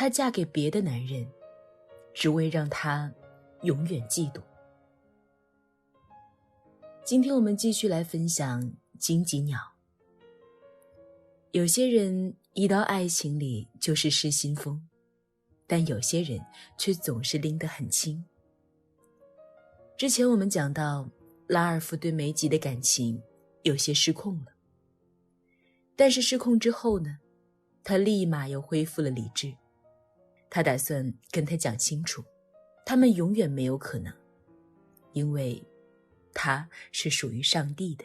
她嫁给别的男人，只为让他永远嫉妒。今天我们继续来分享荆棘鸟。有些人一到爱情里就是失心疯，但有些人却总是拎得很轻。之前我们讲到，拉尔夫对梅吉的感情有些失控了，但是失控之后呢，他立马又恢复了理智。他打算跟他讲清楚，他们永远没有可能，因为他是属于上帝的。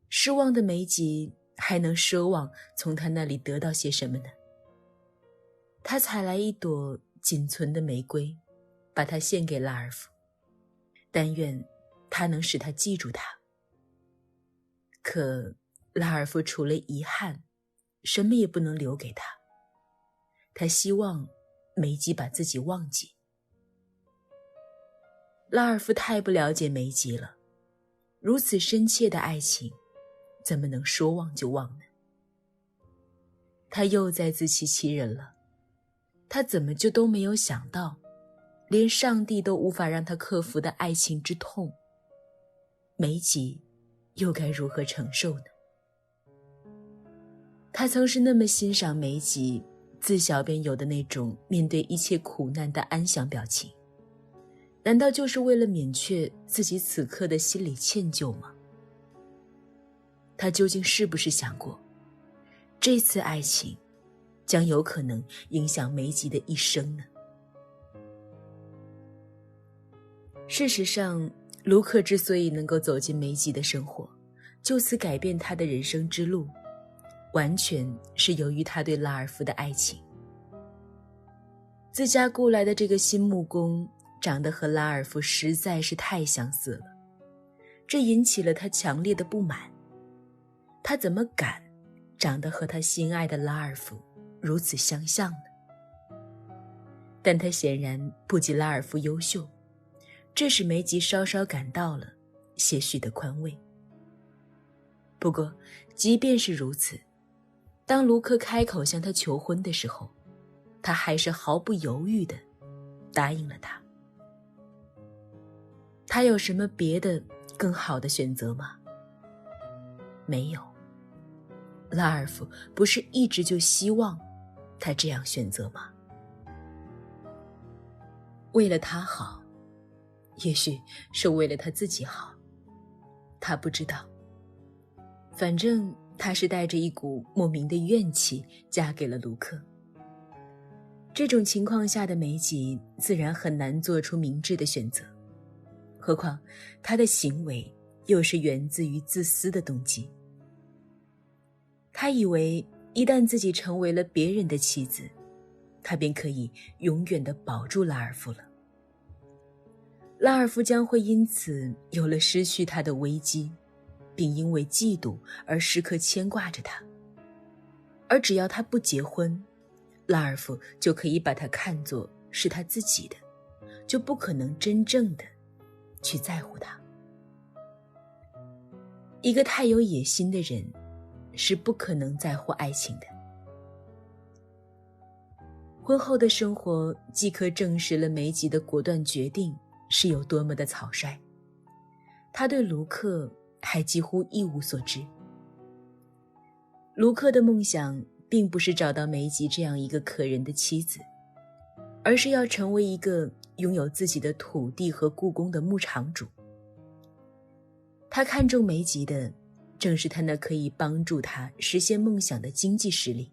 失望的梅吉还能奢望从他那里得到些什么呢？他采来一朵仅存的玫瑰，把它献给拉尔夫，但愿他能使他记住他。可拉尔夫除了遗憾，什么也不能留给他。他希望梅吉把自己忘记。拉尔夫太不了解梅吉了，如此深切的爱情，怎么能说忘就忘呢？他又在自欺欺人了。他怎么就都没有想到，连上帝都无法让他克服的爱情之痛，梅吉又该如何承受呢？他曾是那么欣赏梅吉自小便有的那种面对一切苦难的安详表情，难道就是为了免却自己此刻的心理歉疚吗？他究竟是不是想过，这次爱情将有可能影响梅吉的一生呢？事实上，卢克之所以能够走进梅吉的生活，就此改变他的人生之路，完全是由于他对拉尔夫的爱情。自家雇来的这个新木工长得和拉尔夫实在是太相似了，这引起了他强烈的不满。他怎么敢长得和他心爱的拉尔夫如此相像呢？但他显然不及拉尔夫优秀，这使梅吉稍稍感到了些许的宽慰。不过即便是如此，当卢克开口向他求婚的时候，他还是毫不犹豫地答应了他。他有什么别的更好的选择吗？没有。拉尔夫不是一直就希望他这样选择吗？为了他好，也许是为了他自己好，他不知道。反正他是带着一股莫名的怨气嫁给了卢克。这种情况下的梅吉自然很难做出明智的选择，何况他的行为又是源自于自私的动机。他以为一旦自己成为了别人的妻子，他便可以永远地保住拉尔夫了。拉尔夫将会因此有了失去他的危机，并因为嫉妒而时刻牵挂着他。而只要他不结婚，拉尔夫就可以把他看作是他自己的，就不可能真正的去在乎他。一个太有野心的人是不可能在乎爱情的。婚后的生活即刻证实了梅吉的果断决定是有多么的草率，他对卢克还几乎一无所知。卢克的梦想并不是找到梅吉这样一个可人的妻子，而是要成为一个拥有自己的土地和故宫的牧场主。他看中梅吉的正是他那可以帮助他实现梦想的经济实力。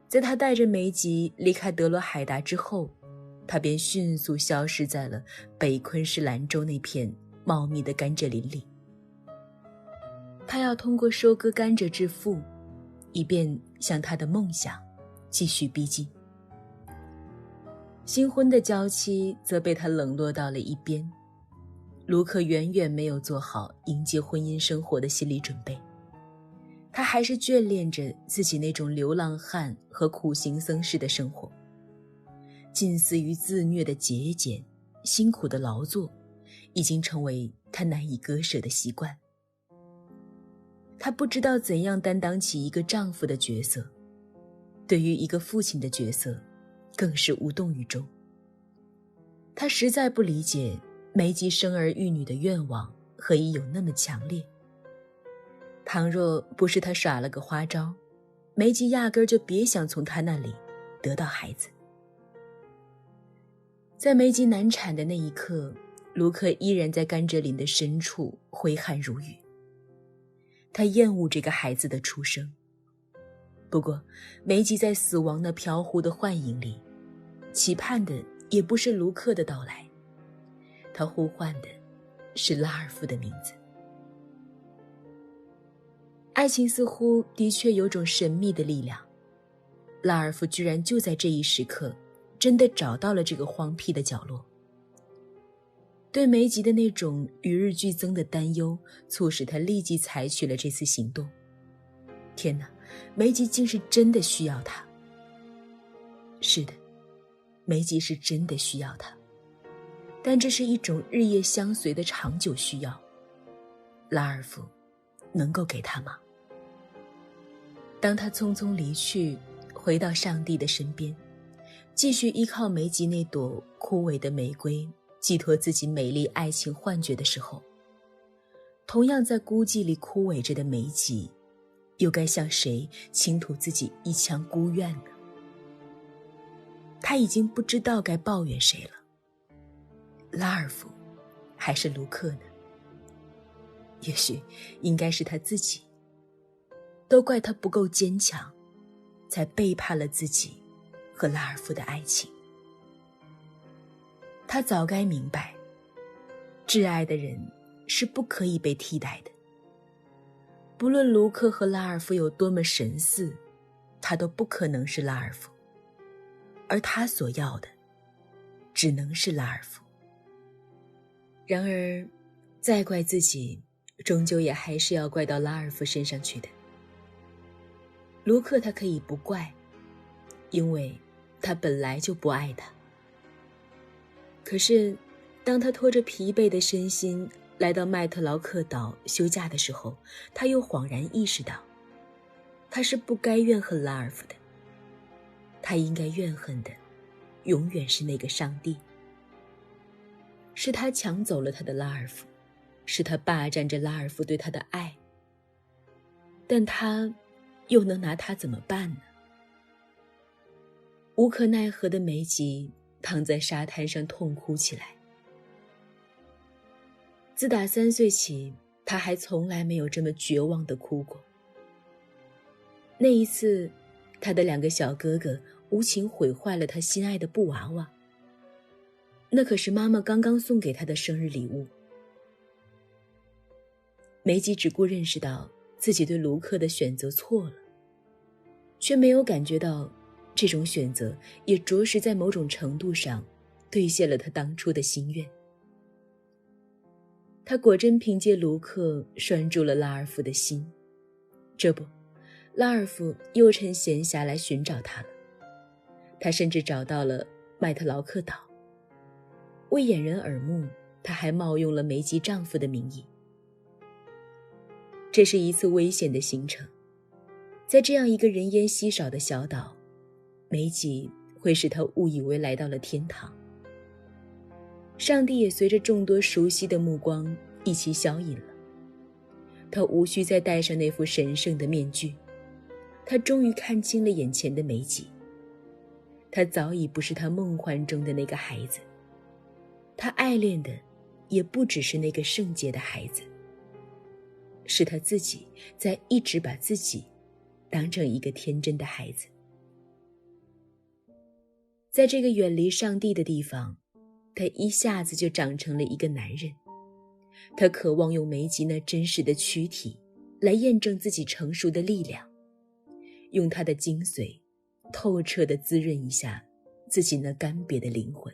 在他带着梅吉离开德罗海达之后，他便迅速消失在了北昆士兰州那片茂密的甘蔗林里。他要通过收割甘蔗致富，以便向他的梦想继续逼近。新婚的娇妻则被他冷落到了一边。卢克远远没有做好迎接婚姻生活的心理准备，他还是眷恋着自己那种流浪汉和苦行僧式的生活。近似于自虐的节俭、辛苦的劳作，已经成为他难以割舍的习惯。他不知道怎样担当起一个丈夫的角色，对于一个父亲的角色，更是无动于衷。他实在不理解梅吉生儿育女的愿望何以有那么强烈。倘若不是他耍了个花招，梅吉压根儿就别想从他那里得到孩子。在梅吉难产的那一刻，卢克依然在甘蔗林的深处挥汗如雨。他厌恶这个孩子的出生。不过梅吉在死亡那飘忽的幻影里，期盼的也不是卢克的到来，他呼唤的是拉尔夫的名字。爱情似乎的确有种神秘的力量，拉尔夫居然就在这一时刻真的找到了这个荒僻的角落。对梅吉的那种与日俱增的担忧促使他立即采取了这次行动。天哪，梅吉竟是真的需要他。是的，梅吉是真的需要他，但这是一种日夜相随的长久需要。拉尔夫能够给他吗？当他匆匆离去，回到上帝的身边，继续依靠梅吉那朵枯萎的玫瑰寄托自己美丽爱情幻觉的时候，同样在孤寂里枯萎着的梅吉，又该向谁倾吐自己一腔孤怨呢？他已经不知道该抱怨谁了，拉尔夫还是卢克呢？也许应该是他自己，都怪他不够坚强，才背叛了自己和拉尔夫的爱情。他早该明白，挚爱的人是不可以被替代的。不论卢克和拉尔夫有多么神似，他都不可能是拉尔夫，而他所要的只能是拉尔夫。然而再怪自己，终究也还是要怪到拉尔夫身上去的。卢克他可以不怪，因为他本来就不爱他。可是当他拖着疲惫的身心来到麦特劳克岛休假的时候，他又恍然意识到，他是不该怨恨拉尔夫的，他应该怨恨的永远是那个上帝。是他抢走了他的拉尔夫，是他霸占着拉尔夫对他的爱，但他又能拿他怎么办呢？无可奈何的梅吉躺在沙滩上痛哭起来。自打3岁起，他还从来没有这么绝望地哭过。那一次，他的2个小哥哥无情毁坏了他心爱的布娃娃，那可是妈妈刚刚送给他的生日礼物。梅吉只顾认识到自己对卢克的选择错了，却没有感觉到这种选择也着实在某种程度上兑现了他当初的心愿。他果真凭借卢克拴住了拉尔夫的心，这不，拉尔夫又趁闲暇来寻找他了。他甚至找到了麦特劳克岛，为掩人耳目，他还冒用了梅吉丈夫的名义。这是一次危险的行程，在这样一个人烟稀少的小岛，梅吉会使他误以为来到了天堂。上帝也随着众多熟悉的目光一起消隐了，他无需再戴上那副神圣的面具。他终于看清了眼前的梅吉，他早已不是他梦幻中的那个孩子，他爱恋的也不只是那个圣洁的孩子，是他自己在一直把自己当成一个天真的孩子。在这个远离上帝的地方，他一下子就长成了一个男人。他渴望用梅吉那真实的躯体来验证自己成熟的力量，用他的精髓透彻地滋润一下自己那干瘪的灵魂。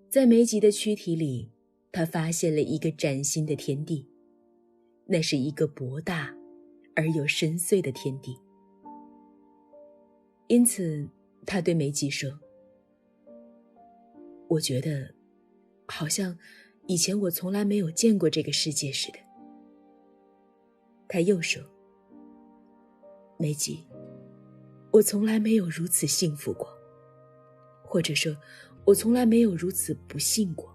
在梅吉的躯体里，他发现了一个崭新的天地，那是一个博大而又深邃的天地。因此他对梅吉说，我觉得好像以前我从来没有见过这个世界似的。他又说，梅吉，我从来没有如此幸福过，或者说，我从来没有如此不幸过。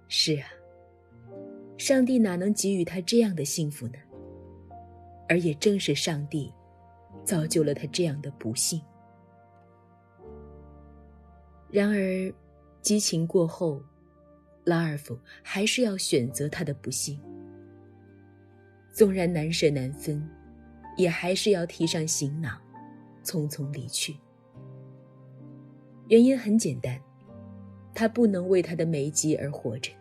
是啊，上帝哪能给予他这样的幸福呢？而也正是上帝造就了他这样的不幸。然而，激情过后，拉尔夫还是要选择他的不幸。纵然难舍难分，也还是要提上行囊，匆匆离去。原因很简单，他不能为他的梅吉而活着，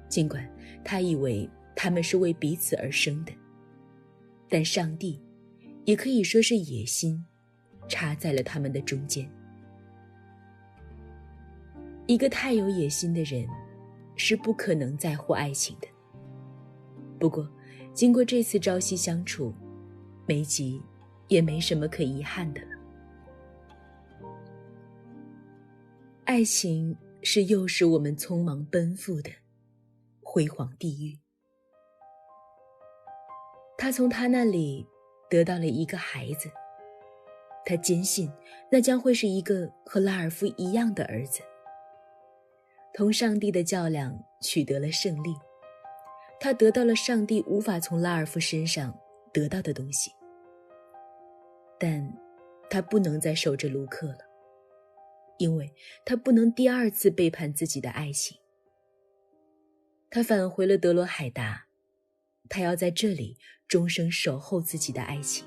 尽管他以为他们是为彼此而生的，但上帝，也可以说是野心，插在了他们的中间。一个太有野心的人，是不可能在乎爱情的。不过，经过这次朝夕相处，梅吉也没什么可遗憾的了。爱情是诱使我们匆忙奔赴的辉煌地狱。他从他那里得到了一个孩子，他坚信那将会是一个和拉尔夫一样的儿子。同上帝的较量取得了胜利，他得到了上帝无法从拉尔夫身上得到的东西。但他不能再守着卢克了，因为他不能第二次背叛自己的爱情。他返回了德罗海达，他要在这里终生守候自己的爱情。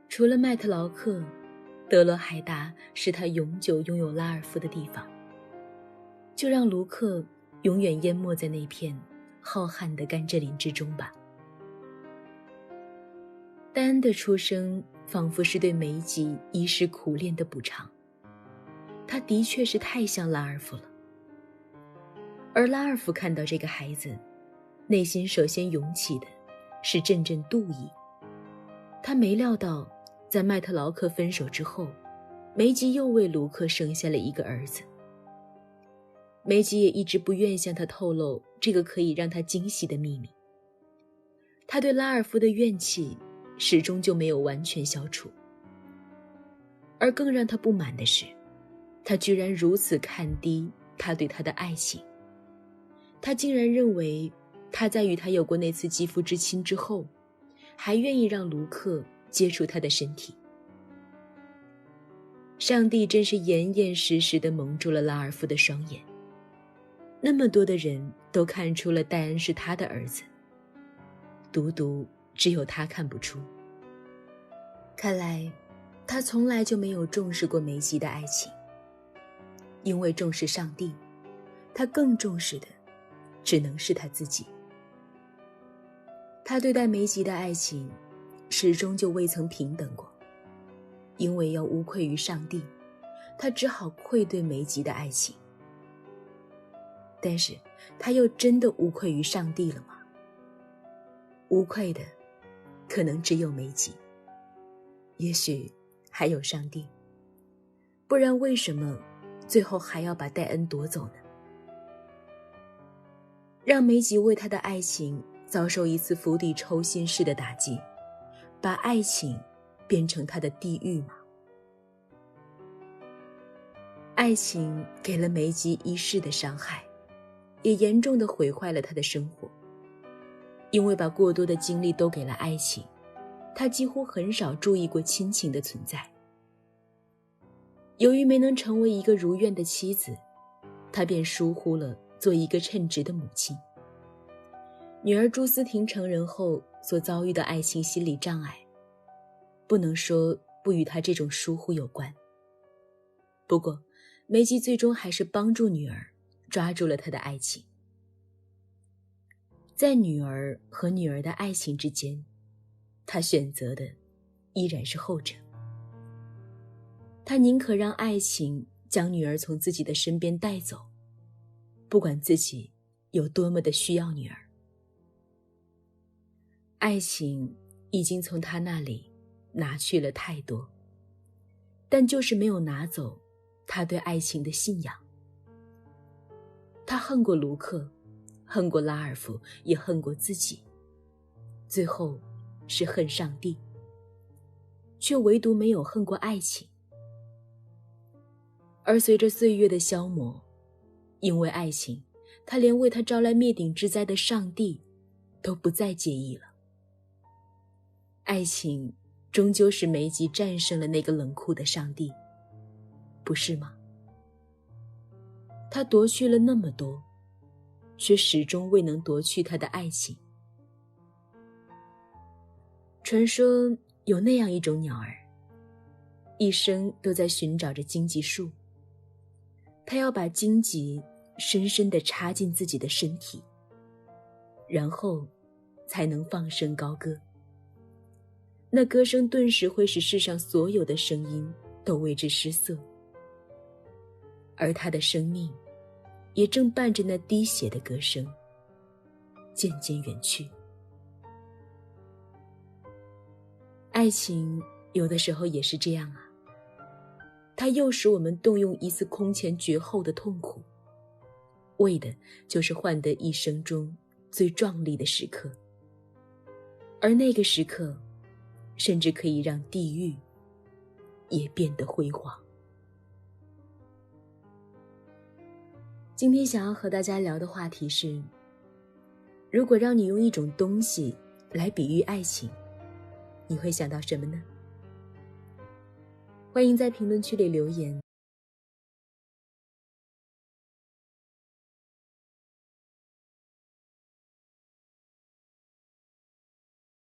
除了麦特劳克，德罗海达是他永久拥有拉尔夫的地方。就让卢克永远淹没在那片浩瀚的甘蔗林之中吧。戴恩的出生仿佛是对梅吉衣食苦练的补偿，他的确是太像拉尔夫了。而拉尔夫看到这个孩子，内心首先涌起的是阵阵妒意。他没料到，在麦特劳克分手之后，梅吉又为卢克生下了一个儿子。梅吉也一直不愿向他透露这个可以让他惊喜的秘密。他对拉尔夫的怨气始终就没有完全消除。而更让他不满的是，他居然如此看低他对他的爱情。他竟然认为他在与他有过那次肌肤之亲之后，还愿意让卢克接触他的身体。上帝真是严严实实地蒙住了拉尔夫的双眼。那么多的人都看出了戴恩是他的儿子，独独只有他看不出。看来他从来就没有重视过梅吉的爱情，因为重视上帝，他更重视的只能是他自己。他对待梅吉的爱情始终就未曾平等过，因为要无愧于上帝，他只好愧对梅吉的爱情。但是他又真的无愧于上帝了吗？无愧的可能只有梅吉，也许还有上帝，不然为什么最后还要把戴恩夺走呢？让梅吉为他的爱情遭受一次釜底抽薪式的打击，把爱情变成他的地狱吗？爱情给了梅吉一世的伤害，也严重地毁坏了他的生活。因为把过多的精力都给了爱情，他几乎很少注意过亲情的存在。由于没能成为一个如愿的妻子，他便疏忽了做一个称职的母亲。女儿朱思婷成人后所遭遇的爱情心理障碍，不能说不与他这种疏忽有关。不过梅吉最终还是帮助女儿抓住了他的爱情。在女儿和女儿的爱情之间，他选择的依然是后者。他宁可让爱情将女儿从自己的身边带走，不管自己有多么的需要女儿。爱情已经从他那里拿去了太多，但就是没有拿走他对爱情的信仰。他恨过卢克，恨过拉尔夫，也恨过自己，最后是恨上帝，却唯独没有恨过爱情。而随着岁月的消磨，因为爱情，他连为他招来灭顶之灾的上帝都不再介意了。爱情终究是梅吉战胜了那个冷酷的上帝，不是吗？他夺去了那么多，却始终未能夺去他的爱情。传说有那样一种鸟儿，一生都在寻找着荆棘树，它要把荆棘深深地插进自己的身体，然后才能放声高歌。那歌声顿时会使世上所有的声音都为之失色，而他的生命也正伴着那滴血的歌声渐渐远去。爱情有的时候也是这样啊，它诱使我们动用一次空前绝后的痛苦，为的就是换得一生中最壮丽的时刻，而那个时刻甚至可以让地狱也变得辉煌。今天想要和大家聊的话题是，如果让你用一种东西来比喻爱情，你会想到什么呢？欢迎在评论区里留言，